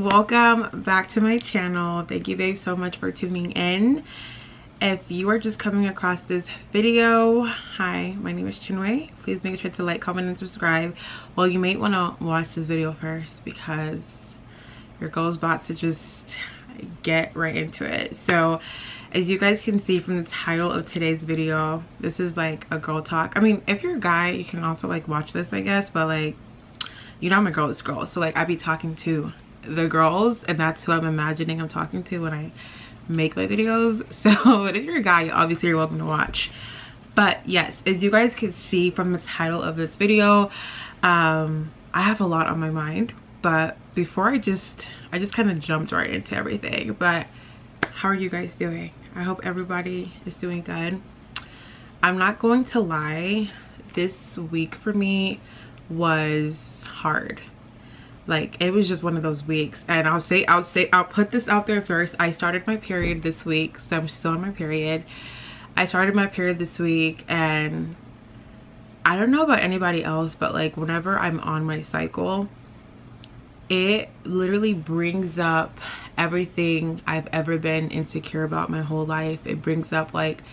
welcome back to my channel. Thank you babe so much for tuning in. If you are just coming across this video, hi, my name is Chinwe. Please make sure to like, comment, and subscribe. Well, you may want to watch this video first because your girl's about to just get right into it. So as you guys can see from the title of today's video, this is like a girl talk. I mean, if you're a guy, you can also like watch this, I guess, but like, you know, I'm a girl's girl, so like I be talking to the girls, and that's who I'm imagining I'm talking to when I make my videos. So if you're a guy, obviously you're welcome to watch. But yes, as you guys can see from the title of this video, I have a lot on my mind. But before I just kind of jumped right into everything. But how are you guys doing? I hope everybody is doing good. I'm not going to lie, this week for me was hard. Like, it was just one of those weeks, and I'll put this out there first. I started my period this week, so I'm still on my period. I started my period this week, and I don't know about anybody else, but like whenever I'm on my cycle, it literally brings up everything I've ever been insecure about my whole life. It brings up like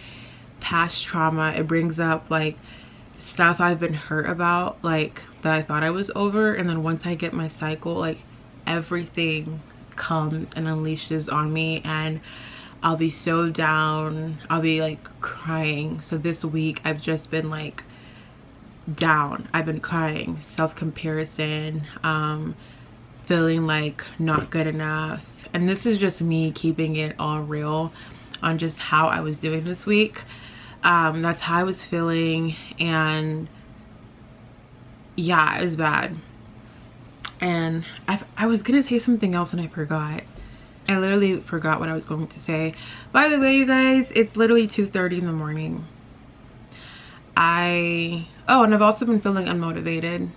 past trauma. It brings up like stuff I've been hurt about, like that I thought I was over, and then once I get my cycle, like everything comes and unleashes on me, and I'll be so down. I'll be like crying. So this week I've just been like down. I've been crying, self-comparison, feeling like not good enough, and this is just me keeping it all real on just how I was doing this week. That's how I was feeling, and yeah, it was bad. And I was gonna say something else and I forgot. I literally forgot what I was going to say. By the way, you guys, it's literally 2:30 in the morning. And I've also been feeling unmotivated.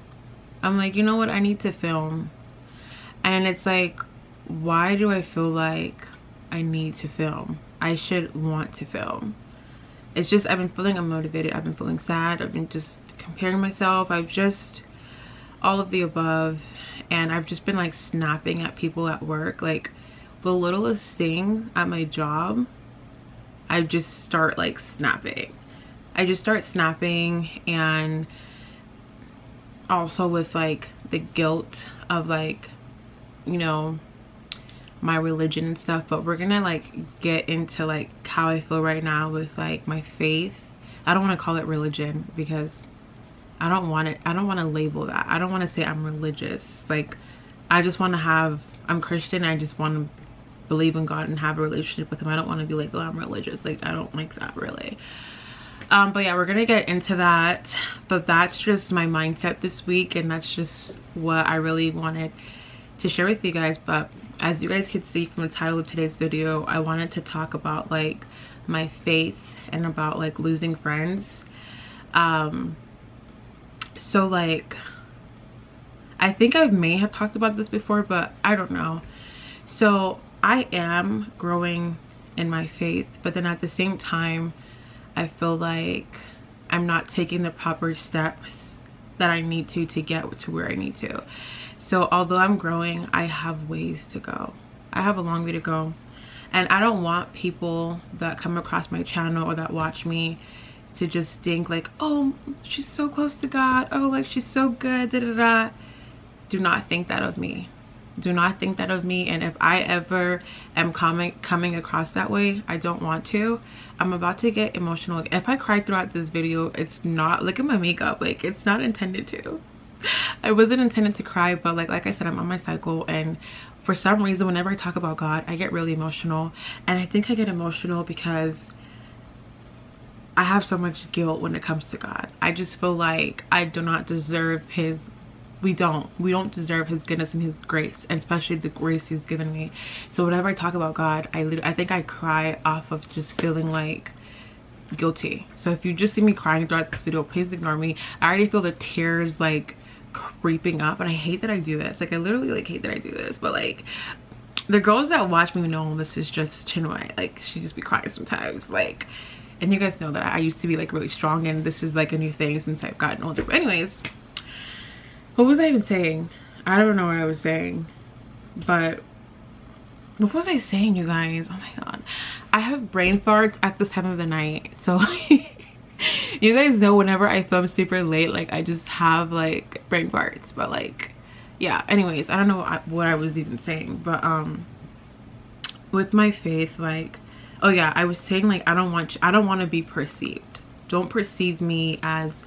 I'm like, you know what, I need to film. And it's like, why do I feel like I need to film? I should want to film. It's just, I've been feeling unmotivated. I've been feeling sad. I've been just comparing myself. I've just, all of the above. And I've just been like snapping at people at work. Like the littlest thing at my job, I just start like snapping. I just start snapping, and also with like the guilt of like, you know, my religion and stuff. But we're gonna like get into like how I feel right now with like my faith. I don't want to call it religion because I don't want to label that. I don't want to say I'm religious. Like, I just want to have, I'm Christian. I just want to believe in God and have a relationship with him. I don't want to be like, oh, I'm religious. Like, I don't like that really. But yeah, we're gonna get into that. But that's just my mindset this week, and that's just what I really wanted to share with you guys. But as you guys can see from the title of today's video, I wanted to talk about like my faith and about like losing friends. So like, I think I may have talked about this before, but I don't know. So I am growing in my faith, but then at the same time, I feel like I'm not taking the proper steps that I need to get to where I need to. So although I'm growing, I have ways to go. I have a long way to go. And I don't want people that come across my channel or that watch me to just think like, oh, she's so close to God. Oh, like she's so good, da da da. Do not think that of me. Do not think that of me. And if I ever am coming across that way, I don't want to. I'm about to get emotional. If I cry throughout this video, it's not, look at my makeup, like it's not intended to. I wasn't intended to cry, but like I said, I'm on my cycle, and for some reason whenever I talk about God, I get really emotional. And I think I get emotional because I have so much guilt when it comes to God. I just feel like I do not deserve his, we don't deserve his goodness and his grace, and especially the grace he's given me. So whenever I talk about God, I think I cry off of just feeling like guilty. So if you just see me crying throughout this video, please ignore me. I already feel the tears like creeping up, and I hate that I do this. Like, I literally like hate that I do this, but like the girls that watch me know this is just Chinwe. Like, she just be crying sometimes, like, and you guys know that I used to be like really strong, and this is like a new thing since I've gotten older. But anyways, what was I even saying? I don't know what I was saying. But what was I saying, you guys? Oh my god, I have brain farts at this time of the night. So you guys know whenever I film super late, like I just have like brain farts. But like, yeah, anyways, I don't know what I was even saying, but with my faith, like, oh yeah, I was saying like I don't want to be perceived. Don't perceive me as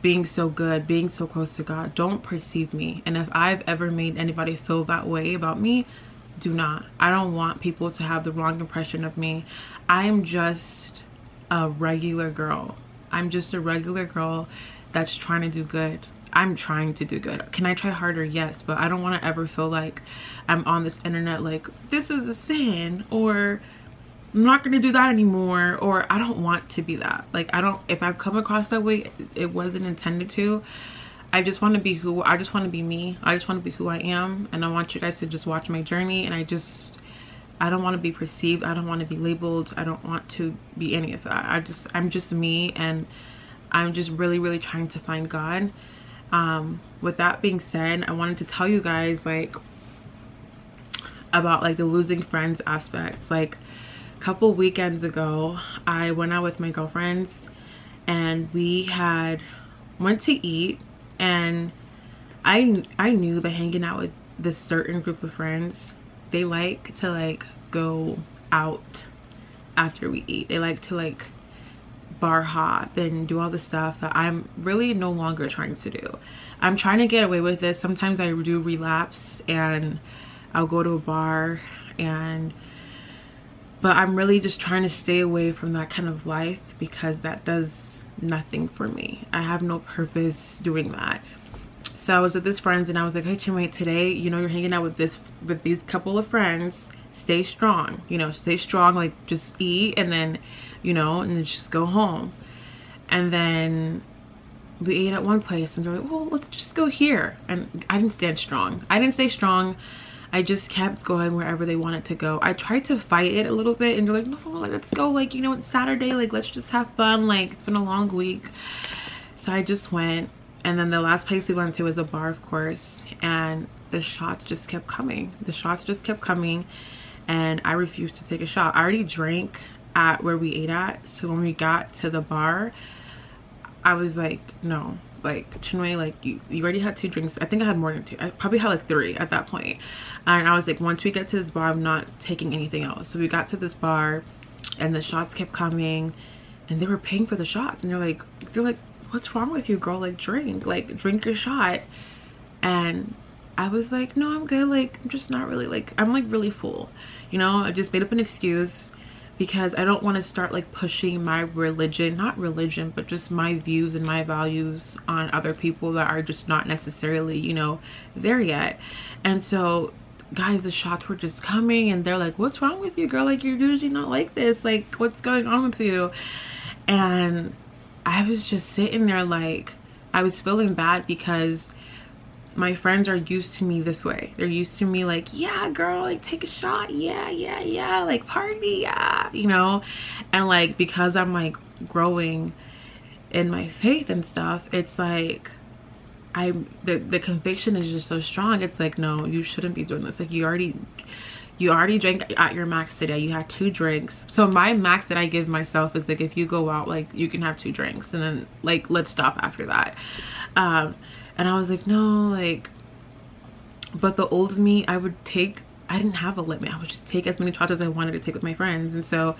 being so good, being so close to God. Don't perceive me. And if I've ever made anybody feel that way about me, do not. I don't want people to have the wrong impression of me. I'm just a regular girl. I'm just a regular girl that's trying to do good. I'm trying to do good. Can I try harder? Yes, but I don't want to ever feel like I'm on this internet like this is a sin, or I'm not gonna do that anymore, or I don't want to be that. Like, I don't, if I've come across that way, it wasn't intended to. I just want to be I just want to be me. I just want to be who I am, and I want you guys to just watch my journey. And I don't want to be perceived. I don't want to be labeled. I don't want to be any of that. I'm just me, and I'm just really, really trying to find God. With that being said, I wanted to tell you guys like about like the losing friends aspects. Like, couple weekends ago, I went out with my girlfriends and we went to eat, and I knew that hanging out with this certain group of friends, they like to like go out after we eat. They like to like bar hop and do all the stuff that I'm really no longer trying to do. I'm trying to get away with this. Sometimes I do relapse and I'll go to a bar, but I'm really just trying to stay away from that kind of life because that does nothing for me. I have no purpose doing that. So I was with these friends and I was like, hey Chinwe, today, you know, you're hanging out with these couple of friends. Stay strong, you know, stay strong, like just eat and then, you know, and then just go home. And then we ate at one place and they're like, well, let's just go here. And I didn't stand strong. I didn't stay strong. I just kept going wherever they wanted to go. I tried to fight it a little bit and they're like, no, let's go, like, you know, it's Saturday, like let's just have fun, like it's been a long week. So I just went, and then the last place we went to was a bar, of course, and the shots just kept coming. The shots just kept coming and I refused to take a shot. I already drank at where we ate at, so when we got to the bar, I was like, no, like Chinwe, like you already had 2 drinks. I think I had more than 2. I probably had like 3 at that point. And I was like, once we get to this bar, I'm not taking anything else. So we got to this bar and the shots kept coming and they were paying for the shots, and they're like what's wrong with you, girl? Like drink your shot. And I was like, no, I'm good, like I'm just not really, like I'm like really full, you know. I just made up an excuse because I don't want to start like pushing my religion, not religion, but just my views and my values on other people that are just not necessarily, you know, there yet. And so guys, the shots were just coming and they're like, what's wrong with you, girl? Like you're usually not like this, like what's going on with you? And I was just sitting there like, I was feeling bad because my friends are used to me this way. They're used to me like, yeah girl, like take a shot, yeah, like party, yeah, you know. And like, because I'm like growing in my faith and stuff, it's like the conviction is just so strong. It's like, no, you shouldn't be doing this. Like you already drank at your max today. You had 2 drinks. So my max that I give myself is like, if you go out, like you can have 2 drinks and then like let's stop after that. And I was like, no, like, but the old me, I didn't have a limit. I would just take as many shots as I wanted to take with my friends. And so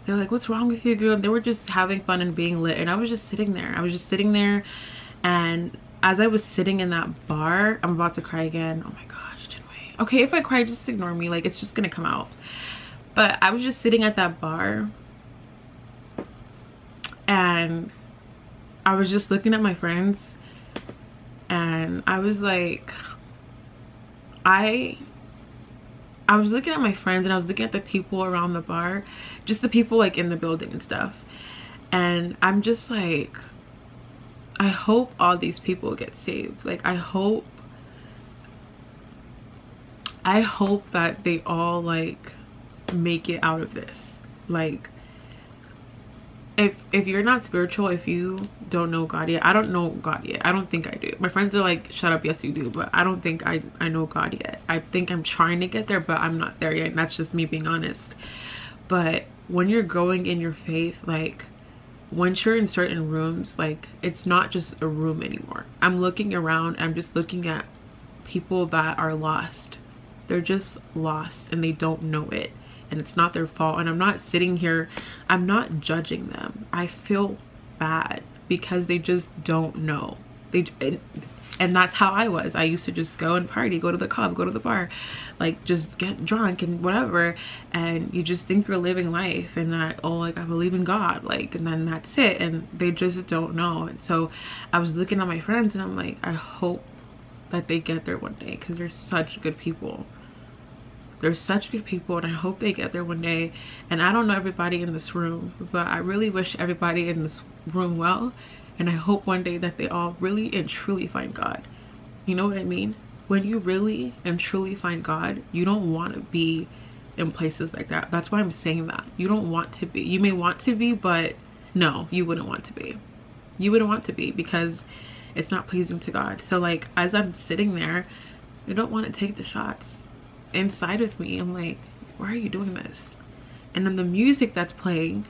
they were like, what's wrong with you, girl? And they were just having fun and being lit. And I was just sitting there. And as I was sitting in that bar, I'm about to cry again. Oh my gosh, Chinwe. Okay, if I cry, just ignore me. Like, it's just gonna come out. But I was just sitting at that bar and I was just looking at my friends. And I was like, I was looking at my friends and I was looking at the people around the bar, just the people like in the building and stuff. And I'm just like, I hope all these people get saved. Like I hope that they all like make it out of this. Like if you're not spiritual, if you don't know God yet, I don't know God yet. I don't think I do. My friends are like, shut up, yes you do, but I don't think I know God yet. I think I'm trying to get there, but I'm not there yet, and that's just me being honest. But when you're growing in your faith, like once you're in certain rooms, like it's not just a room anymore. I'm looking around, I'm just looking at people that are lost. They're just lost and they don't know it, and it's not their fault. And I'm not sitting here, I'm not judging them. I feel bad because they just don't know. And that's how I was. I used to just go and party, go to the club, go to the bar, like just get drunk and whatever. And you just think you're living life and that, oh, like I believe in God, like, and then that's it. And they just don't know. And so I was looking at my friends and I'm like, I hope that they get there one day, because they're such good people. They're such good people, and I hope they get there one day. And I don't know everybody in this room, but I really wish everybody in this room well. And I hope one day that they all really and truly find God. You know what I mean? When you really and truly find God, you don't want to be in places like that. That's why I'm saying that. You don't want to be. You may want to be, but no, you wouldn't want to be. You wouldn't want to be, because it's not pleasing to God. So like, as I'm sitting there, I don't want to take the shots. Inside of me, I'm like, why are you doing this? And then the music that's playing,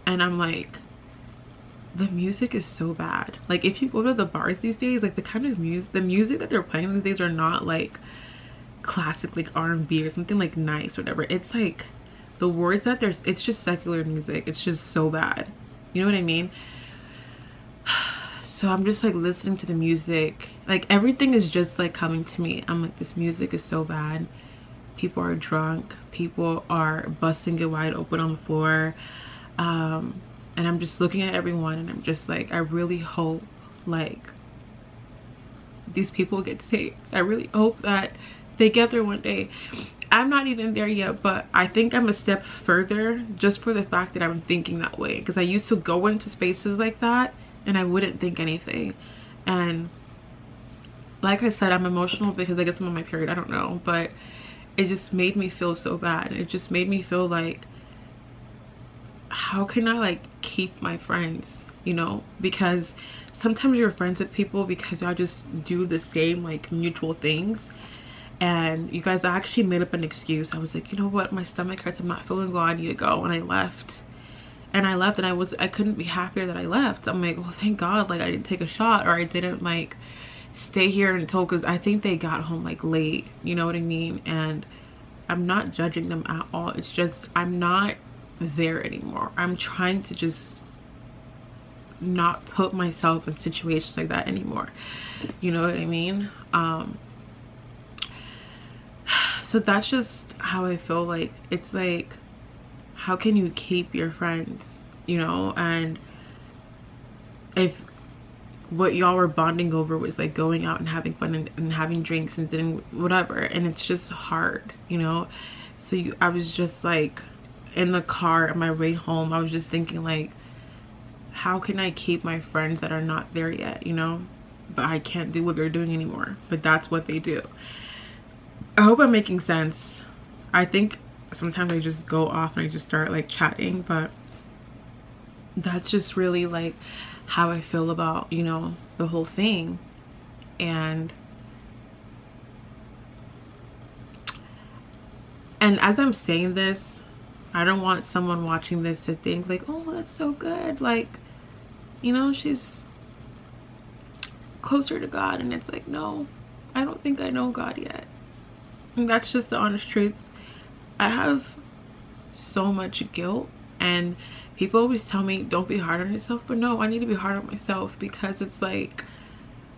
and I'm like, the music is so bad. Like if you go to the bars these days, like the music that they're playing these days are not like classic like R&B or something like nice or whatever. It's like the words that it's just secular music. It's just so bad. You know what I mean? So I'm just like listening to the music, like everything is just like coming to me. I'm like, this music is so bad. People are drunk, people are busting it wide open on the floor, and I'm just looking at everyone and I'm just like, I really hope like these people get saved. I really hope that they get there one day. I'm not even there yet, but I think I'm a step further just for the fact that I'm thinking that way, because I used to go into spaces like that and I wouldn't think anything. And like I said, I'm emotional because I guess I'm on my period, I don't know, but it just made me feel so bad. It just made me feel like, how can I like keep my friends, you know? Because sometimes you're friends with people because y'all just do the same like mutual things, and you guys actually made up an excuse. I was like, you know what, my stomach hurts, I'm not feeling well, I need to go. And I left. And I couldn't be happier that I left. I'm like, well, thank God, like I didn't take a shot, or I didn't like stay here until, because I think they got home like late, you know what I mean? And I'm not judging them at all. It's just I'm not there anymore. I'm trying to just not put myself in situations like that anymore, you know what I mean? So that's just how I feel. Like it's like, how can you keep your friends, you know? And if what y'all were bonding over was like going out and having fun and having drinks and doing whatever, and it's just hard, you know? So I was just like in the car on my way home, I was just thinking like, how can I keep my friends that are not there yet, you know? But I can't do what they're doing anymore, but that's what they do. I hope I'm making sense. I think sometimes I just go off and I just start like chatting, but that's just really like how I feel about, you know, the whole thing. And as I'm saying this, I don't want someone watching this to think like, oh, that's so good, like, you know, she's closer to God. And it's like, no, I don't think I know God yet. And that's just the honest truth. I have so much guilt, and people always tell me don't be hard on yourself, but no, I need to be hard on myself, because it's like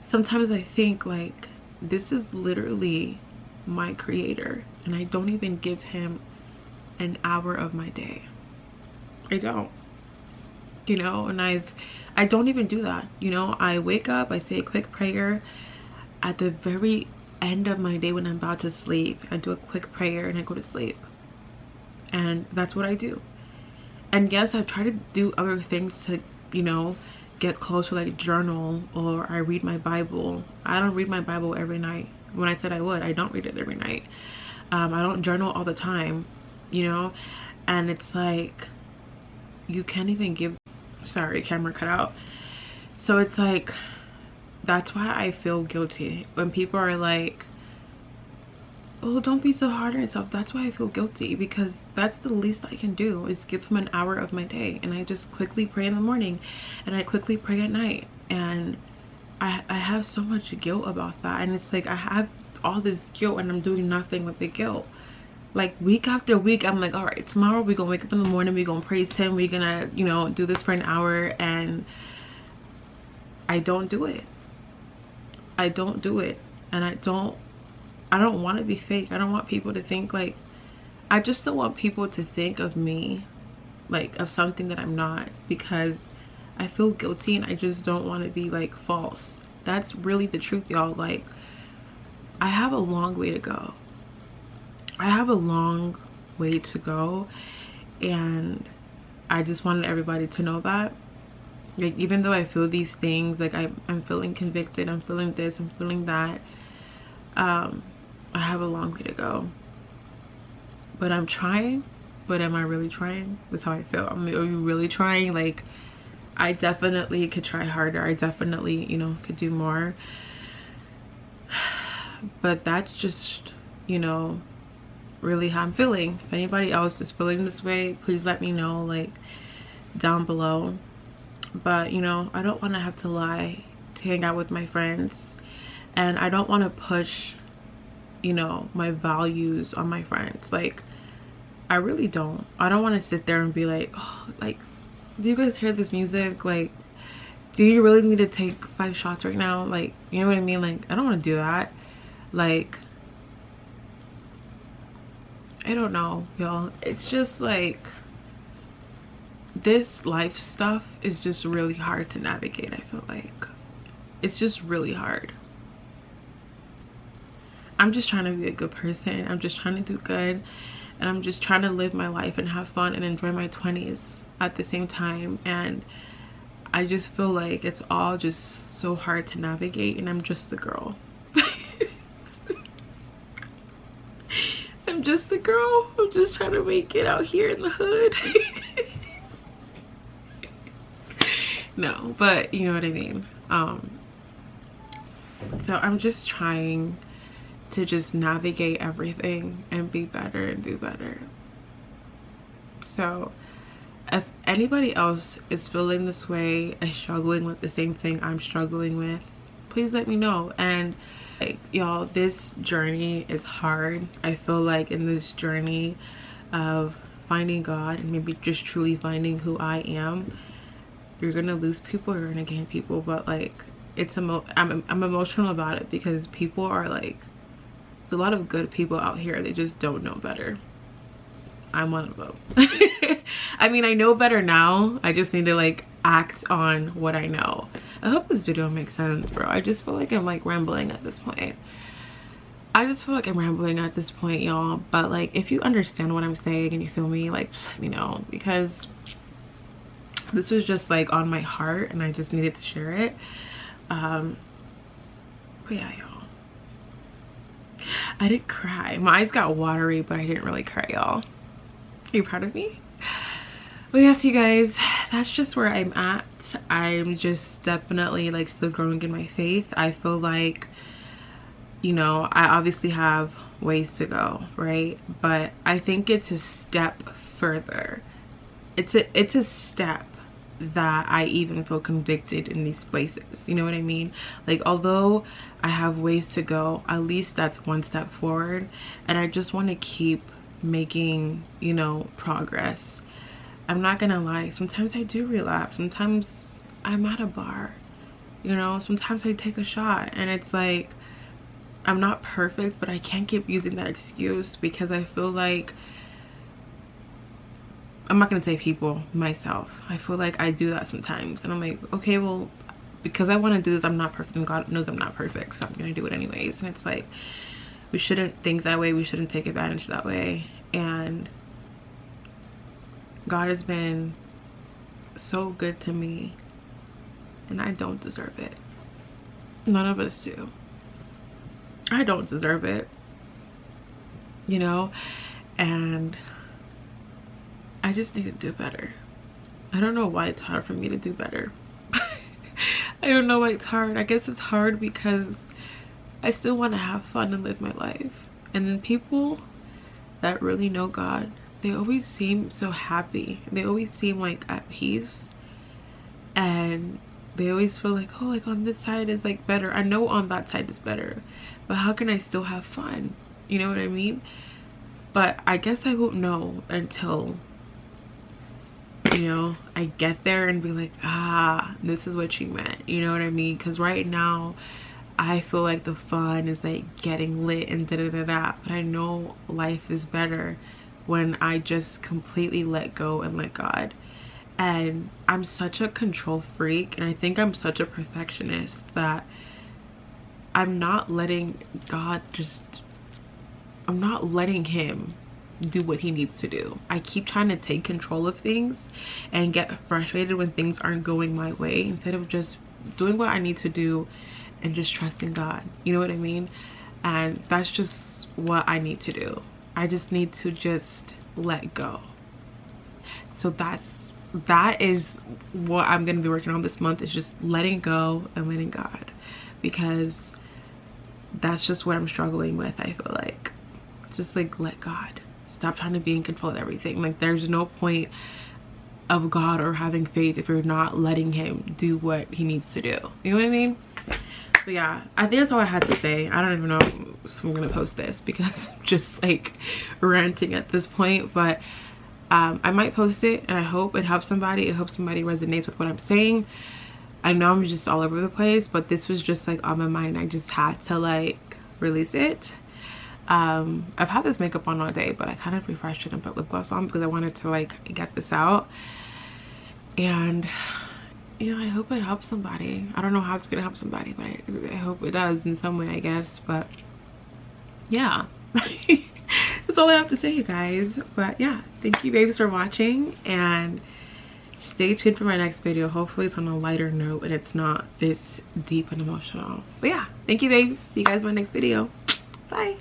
sometimes I think like this is literally my creator and I don't even give him an hour of my day. I don't, you know? And I don't even do that, you know? I wake up, I say a quick prayer at the very end of my day when I'm about to sleep. I do a quick prayer and I go to sleep, and that's what I do. And yes, I try to do other things to, you know, get closer, like journal, or I read my Bible. I don't read my Bible every night. When I said I would, I don't read it every night. I don't journal all the time, you know? And it's like, you can't even give sorry, camera cut out. So it's like, that's why I feel guilty when people are like, oh, don't be so hard on yourself. That's why I feel guilty, because that's the least I can do, is give them an hour of my day. And I just quickly pray in the morning and I quickly pray at night. And I have so much guilt about that. And it's like, I have all this guilt and I'm doing nothing with the guilt. Like week after week, I'm like, all right, tomorrow we're gonna wake up in the morning, we're gonna praise him, we're gonna, you know, do this for an hour. And I don't do it. I don't do it. And I don't want to be fake. I don't want people to think like, I just don't want people to think of me like of something that I'm not, because I feel guilty and I just don't want to be like false. That's really the truth, y'all. Like, I have a long way to go. I have a long way to go, and I just wanted everybody to know that. Like, even though I feel these things, like I'm feeling convicted, I'm feeling this, I'm feeling that, I have a long way to go. But I'm trying. But am I really trying? That's how I feel. Are you really trying? Like, I definitely could try harder. I definitely, you know, could do more. But that's just, you know, really how I'm feeling. If anybody else is feeling this way, please let me know, like, down below. But, you know, I don't want to have to lie to hang out with my friends. And I don't want to push, you know, my values on my friends. Like, I really don't. I don't want to sit there and be like, oh, like, do you guys hear this music? Like, do you really need to take 5 shots right now? Like, you know what I mean? Like, I don't want to do that. Like, I don't know, y'all. It's just like, this life stuff is just really hard to navigate. I feel like it's just really hard. I'm just trying to be a good person. I'm just trying to do good, and I'm just trying to live my life and have fun and enjoy my 20s at the same time. And I just feel like it's all just so hard to navigate, and I'm just the girl. I'm just the girl. I'm just trying to make it out here in the hood. No, but you know what I mean. So I'm just trying to just navigate everything and be better and do better. So if anybody else is feeling this way and struggling with the same thing I'm struggling with, please let me know. And like, y'all, this journey is hard. I feel like in this journey of finding God and maybe just truly finding who I am, you're gonna lose people, you're gonna gain people. But like, it's I'm emotional about it, because people are like, there's a lot of good people out here, they just don't know better. I'm one of them. I mean, I know better now. I just need to like act on what I know. I hope this video makes sense, bro. I just feel like I'm like rambling at this point. Y'all. But like, if you understand what I'm saying and you feel me, like, just let me know, because this was just like on my heart and I just needed to share it. But yeah, y'all, I didn't cry. My eyes got watery, but I didn't really cry, y'all. Are you proud of me? Well, yes, you guys, that's just where I'm at. I'm just definitely like still growing in my faith. I feel like, you know, I obviously have ways to go, right? But I think it's a step further. It's a step that I even feel convicted in these places. You know what I mean? Like, although I have ways to go, at least that's one step forward. And I just want to keep making, you know, progress. I'm not gonna lie, sometimes I do relapse. Sometimes I'm at a bar, you know, sometimes I take a shot, and it's like, I'm not perfect, but I can't keep using that excuse, because I feel like, I'm not gonna say people, myself, I feel like I do that sometimes, and I'm like, okay, well, because I want to do this, I'm not perfect, and God knows I'm not perfect, so I'm gonna do it anyways. And it's like, we shouldn't think that way, we shouldn't take advantage that way. And God has been so good to me, and I don't deserve it. None of us do. I don't deserve it, you know. And I just need to do better. I don't know why it's hard for me to do better. I don't know why it's hard. I guess it's hard because I still want to have fun and live my life. And then people that really know God, they always seem so happy. They always seem like at peace. And they always feel like, oh, like on this side is like better. I know on that side is better, but how can I still have fun? You know what I mean? But I guess I won't know until, you know, I get there and be like, ah, this is what she meant. You know what I mean? Because right now I feel like the fun is like getting lit and da-da-da-da. But I know life is better when I just completely let go and let God. And I'm such a control freak, and I think I'm such a perfectionist that I'm not letting God I'm not letting him do what he needs to do. I keep trying to take control of things and get frustrated when things aren't going my way, instead of just doing what I need to do and just trusting God. You know what I mean? And that's just what I need to do. I just need to just let go. So that is what I'm going to be working on this month, is just letting go and letting God, because that's just what I'm struggling with. I feel like just like let God. Stop trying to be in control of everything. Like there's no point of God or having faith if you're not letting him do what he needs to do. You know what I mean? But yeah, I think that's all I had to say. I don't even know if I'm gonna post this because I'm just like ranting at this point, but I might post it, and I hope it helps somebody. I hope somebody resonates with what I'm saying. I know I'm just all over the place, but this was just like on my mind. I just had to like release it. I've had this makeup on all day, but I kind of refreshed it and put lip gloss on because I wanted to like get this out. And you know, I hope it helps somebody. I don't know how it's gonna help somebody, but I hope it does in some way, I guess. But yeah. That's all I have to say, you guys. But yeah, thank you babes for watching, and stay tuned for my next video. Hopefully it's on a lighter note and it's not this deep and emotional. But yeah, thank you babes. See you guys in my next video. Bye.